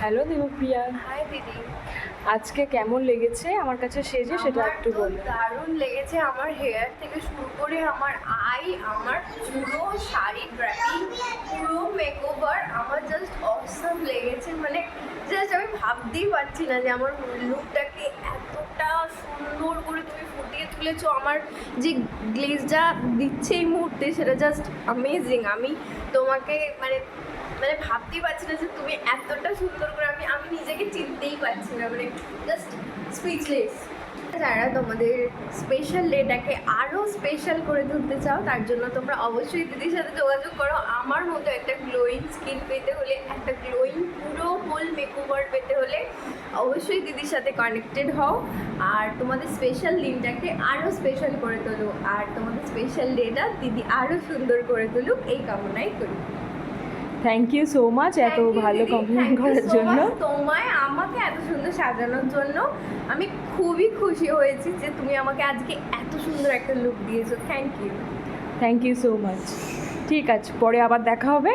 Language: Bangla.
হ্যালো দেবপ্রিয়া, হাই দিদি। আজকে কেমন লেগেছে আমার কাছে সেজে সেটা আমার একটু তো বলো। দারুণ লেগেছে। আমার হেয়ার থেকে শুরু করে আমার আই, আমার পুরো শাড়ি ড্রেপিং, পুরো মেকওভার আমার জাস্ট অসাম লেগেছে। মানে জাস্ট আমি ভাবতেই পারছি না যে আমার লুকটাকে এতটা সুন্দর করে তুমি ফুটিয়ে তুলেছো। আমার যে গ্লেজটা দিচ্ছে এই মুহূর্তে সেটা জাস্ট অ্যামেজিং। আমি তোমাকে মানে মানে ভাবতেই পারছি না যে তুমি এতটা সুন্দর করে আমি আমি নিজেকে চিনতেই পারছি না, মানে জাস্ট স্পিচলেস। যারা তোমাদের স্পেশাল ডেটাকে আরও স্পেশাল করে তুলতে চাও তার জন্য তোমরা অবশ্যই দিদির সাথে যোগাযোগ করো। আমার মতো একটা গ্লোয়িং স্কিন পেতে হলে, একটা গ্লোয়িং পুরো হোল মেকওভার পেতে হলে অবশ্যই দিদির সাথে কানেক্টেড হও। আর তোমাদের স্পেশাল দিনটাকে আরও স্পেশাল করে তোলো, আর তোমাদের স্পেশাল ডেটা দিদি আরও সুন্দর করে তুলুক এই কামনাই করি। থ্যাংক ইউ সো মাচ এত ভালো কমপ্লিমেন্ট করার জন্য। তোমায় আমাকে এত সুন্দর সাজানোর জন্য আমি খুবই খুশি হয়েছি যে তুমি আমাকে আজকে এত সুন্দর একটা লুক দিয়েছো। Thank you so much. ঠিক আছে, পরে আবার দেখা হবে।